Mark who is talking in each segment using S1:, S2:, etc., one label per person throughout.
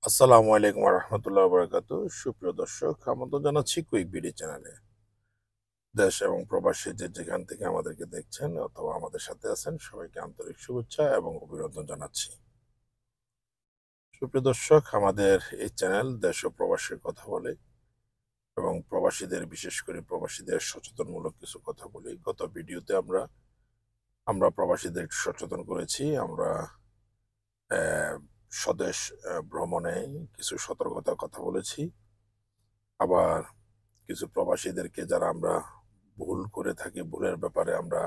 S1: আসসালামু আলাইকুম রহমতুল্লাহ বরকাত। সুপ্রিয় দর্শক, আমন্ত্রণ জানাচ্ছি কুইক বিডি চ্যানেলে। দেশ এবং প্রবাসী যে যেখান থেকে আমাদেরকে দেখছেন অথবা আমাদের সাথে আছেন, সবাইকে আন্তরিক শুভেচ্ছা এবং অভিনন্দন জানাচ্ছি। সুপ্রিয় দর্শক, আমাদের এই চ্যানেল দেশ ও প্রবাসীর কথা বলে এবং প্রবাসীদের, বিশেষ করে প্রবাসীদের সচেতনমূলক কিছু কথা বলি। গত ভিডিওতে আমরা প্রবাসীদের সচেতন করেছি। আমরা আহ, স্বদেশ ভ্রমণে কিছু সতর্কতার কথা বলেছি। আবার কিছু প্রবাসীদেরকে যারা আমরা ভুল করে থাকি, ভুলের ব্যাপারে আমরা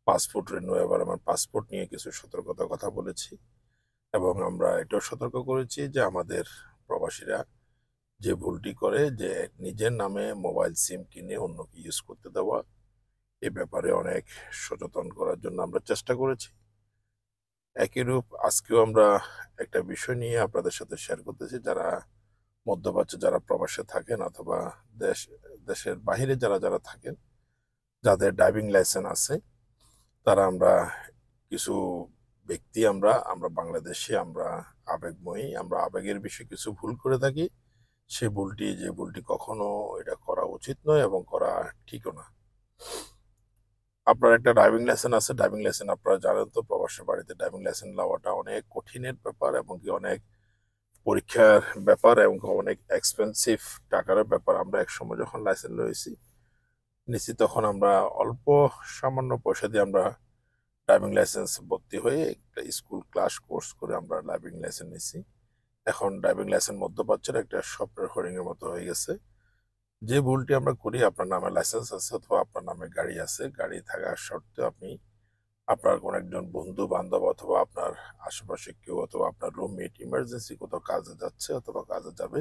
S1: পাসপোর্ট রিনিউয়েবল, আমার পাসপোর্ট নিয়ে কিছু সতর্কতার কথা বলেছি। এবং আমরা এটাও সতর্ক করেছি যে আমাদের প্রবাসীরা যে ভুলটি করে, যে নিজের নামে মোবাইল সিম কিনে অন্যকে ইউজ করতে দেওয়া, এ ব্যাপারে অনেক সচেতন করার জন্য আমরা চেষ্টা করেছি। একই রূপ আজকেও আমরা একটা বিষয় নিয়ে আপনাদের সাথে শেয়ার করতেছি। যারা মধ্যপ্রাচ্যে, যারা প্রবাসে থাকেন অথবা দেশের বাহিরে যারা যারা থাকেন, যাদের ড্রাইভিং লাইসেন্স আছে, তারা আমরা কিছু ব্যক্তি, আমরা আমরা বাংলাদেশে আমরা আবেগময়ী, আমরা আবেগের বিষয়ে কিছু ভুল করে থাকি। যে ভুলটি কখনো এটা করা উচিত নয় এবং করা ঠিকও না। আপনার একটা ড্রাইভিং লাইসেন্স আছে, ড্রাইভিং লাইসেন্স আপনারা জানেন তো, প্রবাসী বাড়িতে ড্রাইভিং লাইসেন্স নেওয়াটা অনেক কঠিনের ব্যাপার এবং কি অনেক পরীক্ষার ব্যাপার এবং অনেক এক্সপেন্সিভ টাকার ব্যাপার। আমরা এক সময় যখন লাইসেন্স নিয়েছি তখন আমরা অল্প সামান্য পয়সা দিয়ে আমরা ড্রাইভিং লাইসেন্স ভর্তি হয়ে একটা স্কুল ক্লাস কোর্স করে আমরা ড্রাইভিং লাইসেন্স নিছি। এখন ড্রাইভিং লাইসেন্স মধ্যপ্রাচ্যের একটা স্বপ্নের হরিণ এর মতো হয়ে গেছে। যে ভুলটি আমরা করি, আপনার নামে লাইসেন্স আছে অথবা আপনার নামে গাড়ি আছে, গাড়ি থাকার সত্ত্বেও আপনি আপনার কোন একজন বন্ধু বান্ধব অথবা আপনার আশেপাশে কেউ অথবা আপনার রুমমেট ইমার্জেন্সি কোথাও কাজে যাচ্ছে অথবা কাজে যাবে,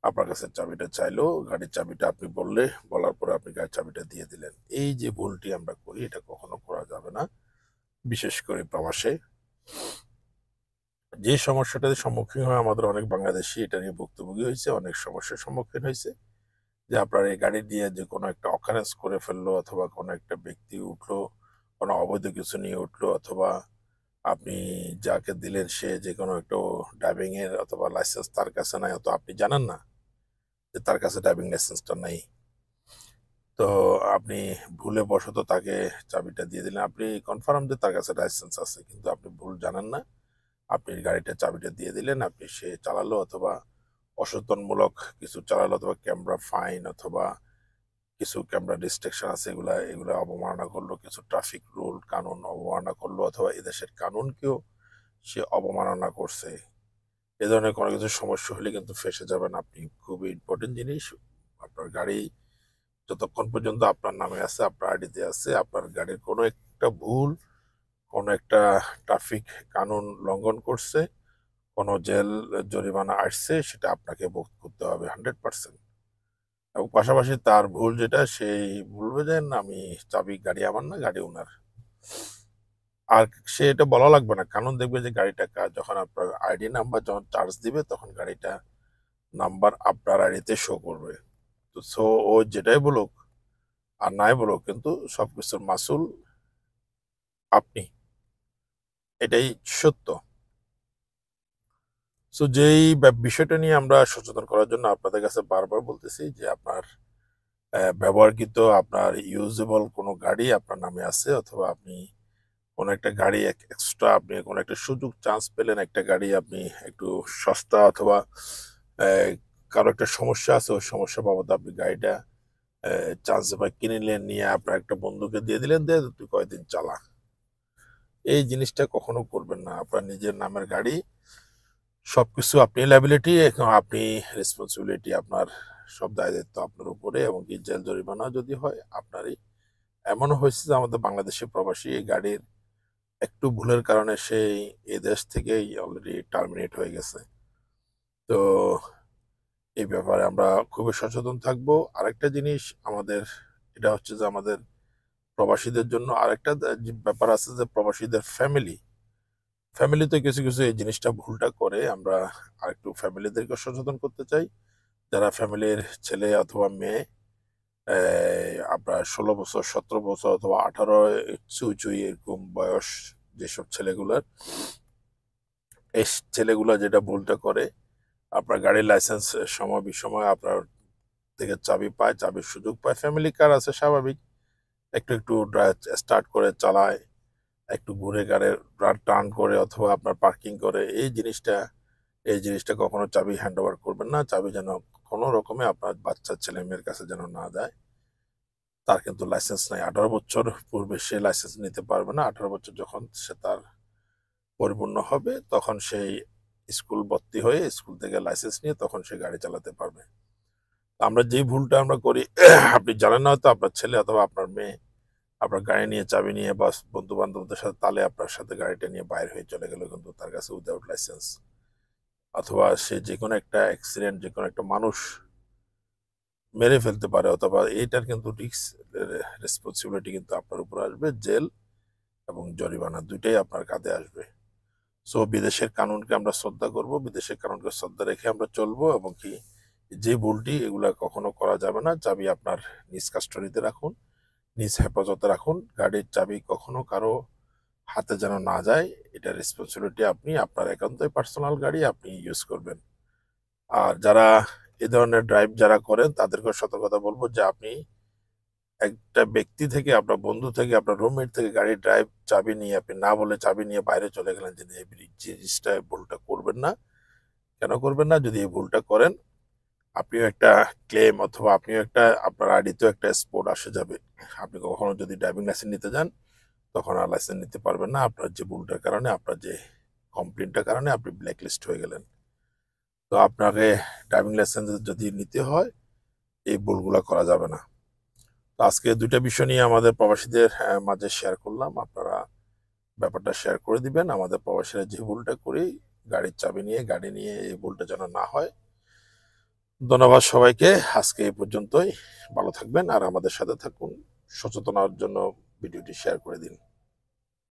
S1: আপনার কাছে চাবিটা চাইলো, গাড়ির চাবিটা আপনি বলার পরে আপনি গাড়ির চাবিটা দিয়ে দিলেন। এই যে ভুলটি আমরা করি, এটা কখনো করা যাবে না। বিশেষ করে প্রবাসে যে সমস্যাটার সম্মুখীন হয় আমাদের অনেক বাংলাদেশি, এটা নিয়ে ভুক্তভোগী হয়েছে, অনেক সমস্যার সম্মুখীন হয়েছে। যে আপনার এই গাড়ি দিয়ে যে কোনো একটা অকারেন্স করে ফেললো অথবা কোনো একটা ব্যক্তি উঠলো, কোনো অবৈধ কিছু নিয়ে উঠলো, অথবা আপনি যাকে দিলেন সে যে কোনো একটা ড্রাইভিং এর অথবা লাইসেন্স তার কাছে নাই, অথবা আপনি জানেন না যে তার কাছে ড্রাইভিং লাইসেন্সটা নাই। তো আপনি ভুলে বশত তাকে চাবিটা দিয়ে দিলেন। আপনি কনফার্ম যে তার কাছে লাইসেন্স আছে, কিন্তু আপনি ভুল জানেন না, আপনি গাড়িটা চাবিটা দিয়ে দিলেন, আপনি সে চালালো অথবা অসচেতনমূলক কিছু চালালো অথবা ক্যামেরা ফাইন অথবা কিছু ক্যামেরা ডিস্ট্রাকশন আছে, এগুলা এগুলা অবমাননা করলো, কিছু ট্রাফিক রুল কানুন অবমাননা করলো অথবা এদেশের কানুনকেও সে অবমাননা করছে। এ ধরনের কোনো কিছু সমস্যা হলে কিন্তু ফেঁসে যাবেন আপনি। খুবই ইম্পর্টেন্ট জিনিস, আপনার গাড়ি যতক্ষণ পর্যন্ত আপনার নামে আছে, আপনার আইডিতে আছে, আপনার গাড়ির কোনো একটা ভুল, কোনো একটা ট্রাফিক কানুন লঙ্ঘন করছে, কোনো জেল জরিমানা আসছে, সেটা আপনাকে ভোগ করতে হবে 100%। এবং পাশাপাশি তার ভুল যেটা, সেই বলবে যে না, আমি চাবি, গাড়ি আমার না, গাড়ি ওনার। আর সে এটা বলা লাগবে না, কারণ দেখবে যে গাড়িটা যখন আপনার আইডি নাম্বার যখন চার্জ দিবে, তখন গাড়িটা নাম্বার আপনার আইডিতে শো করবে। তো সো ও যেটাই বলুক আর নাই বলুক, কিন্তু সবকিছুর মাসুল আপনি, এটাই সত্য। সো যেই বিষয়টা নিয়ে আমরা সচেতন করার জন্য আপনাদের কাছে বারবার বলতেছি যে আপনার ব্যবহারকৃত, আপনার ইউজেবল কোনো গাড়ি আপনার নামে আছে অথবা আপনি কোনো একটা গাড়ি এক্সট্রা, আপনি কোনো একটা সুযোগ চান্স পেলেন, একটা গাড়ি আপনি একটু সস্তা অথবা আহ, কারো একটা সমস্যা আছে, ওই সমস্যা বাবদ আপনি গাড়িটা চান্স বা কিনে নিলেন, নিয়ে আপনার একটা বন্ধুকে দিয়ে দিলেন, দিয়ে তুই কয়েকদিন চালা। এই জিনিসটা কখনো করবেন না। আপনার নিজের নামের গাড়ি, সবকিছু আপনি লাইবিলিটি, আপনি রেসপন্সিবিলিটি, আপনার সব দায় দায়িত্ব আপনার উপরে, এবং কি জেল জরিমানা যদি হয় আপনারই। এমনও হয়েছে যে আমাদের বাংলাদেশি প্রবাসী এই গাড়ির একটু ভুলের কারণে সেই এ দেশ থেকেই অলরেডি টার্মিনেট হয়ে গেছে। তো এই ব্যাপারে আমরা খুবই সচেতন থাকব। আরেকটা জিনিস আমাদের, এটা হচ্ছে যে আমাদের প্রবাসীদের জন্য আরেকটা যে ব্যাপার আছে, যে প্রবাসীদের ফ্যামিলিতে কিছু কিছু এই জিনিসটা ভুলটা করে। আমরা আরেকটু ফ্যামিলিদেরকে সচেতন করতে চাই। যারা ফ্যামিলির ছেলে অথবা মেয়ে, আপনার 16 বছর, 17 বছর অথবা 18 চুই এরকম বয়স যেসব ছেলেগুলার, এই ছেলেগুলা যেটা ভুলটা করে, আপনার গাড়ির লাইসেন্স সময় বিষময় আপনার থেকে চাবি পায়, চাবির সুযোগ পায়। ফ্যামিলি কার আছে স্বাভাবিক, একটু একটু স্টার্ট করে চালায়, একটু ঘুরে গাড়ি টার্ন করে অথবা আপনার পার্কিং করে। এই জিনিসটা কখনো চাবি হ্যান্ড ওভার করবেন না। চাবি যেন কোনো রকমে আপনার বাচ্চা ছেলে মেয়ের কাছে যেন না যায়। তার কিন্তু লাইসেন্স নাই, 18 বছর পূর্বে সে লাইসেন্স নিতে পারবে না। 18 বছর যখন সে তার পরিপূর্ণ হবে তখন সেই স্কুল ভর্তি হয়ে স্কুল থেকে লাইসেন্স নিয়ে তখন সে গাড়ি চালাতে পারবে। আমরা যেই ভুলটা আমরা করি, আপনি জানেন না হয়তো আপনার ছেলে অথবা আপনার মেয়ে আপনার গাড়ি নিয়ে চাবি নিয়ে বা বন্ধু বান্ধবদের সাথে তালে আপনার সাথে গাড়িটা নিয়ে বাইরে হয়ে চলে গেল, কিন্তু তার কাছে উইদাউট লাইসেন্স, অথবা সে যে কোনো একটা অ্যাক্সিডেন্ট, যে কোনো একটা মানুষ মেরে ফেলতে পারে, অথবা এইটার কিন্তু রিস্ক রেসপন্সিবিলিটি কিন্তু আপনার উপর আসবে। জেল এবং জরিমানা দুইটাই আপনার কাঁধে আসবে। সো বিদেশের কানুনকে আমরা শ্রদ্ধা করব, বিদেশের কানুনকে শ্রদ্ধা রেখে আমরা চলবো, এবং কি যে ভুলটি এগুলা কখনো করা যাবে না। চাবি আপনার নিজ কাস্টডিতে রাখুন, নিজ হেফাজতে রাখুন। গাড়ির চাবি কখনো কারো হাতে যেন না যায়। এটা রেসপন্সিবিলিটি আপনি, আপনার একান্তই পার্সোনাল গাড়ি আপনি ইউজ করবেন। আর যারা এ ধরনের ড্রাইভ যারা করেন তাদেরকে সতর্কতা বলবো যে আপনি একটা ব্যক্তি থেকে, আপনার বন্ধু থেকে, আপনার রুমমেট থেকে গাড়ি ড্রাইভ চাবি নিয়ে আপনি না বলে চাবি নিয়ে বাইরে চলে গেলেন, যে এই জিনিসটা ভুলটা করবেন না। কেন করবেন না? যদি এই ভুলটা করেন আপনিও একটা ক্লেম অথবা আপনিও একটা, আপনার আইডিতেও একটা স্পট আসে যাবে। আপনি কখনো যদি ড্রাইভিং লাইসেন্স নিতে যান তখন আর লাইসেন্স নিতে পারবেন না, আপনার যে ভুলটার কারণে, আপনার যে কমপ্লেনটার কারণে আপনি ব্ল্যাকলিস্ট হয়ে গেলেন। তো আপনাকে ড্রাইভিং লাইসেন্স যদি নিতে হয় এই ভুলগুলো করা যাবে না। তো আজকে দুইটা বিষয় নিয়ে আমাদের প্রবাসীদের মাঝে শেয়ার করলাম। আপনারা ব্যাপারটা শেয়ার করে দিবেন। আমাদের প্রবাসীরা যে ভুলটা করি গাড়ির চাবি নিয়ে, গাড়ি নিয়ে, এই ভুলটা যেন না হয়। ধন্যবাদ সবাইকে। আজকে এই পর্যন্তই। ভালো থাকবেন আর আমাদের সাথে থাকুন। সচেতনার জন্য ভিডিওটি শেয়ার করে দিন।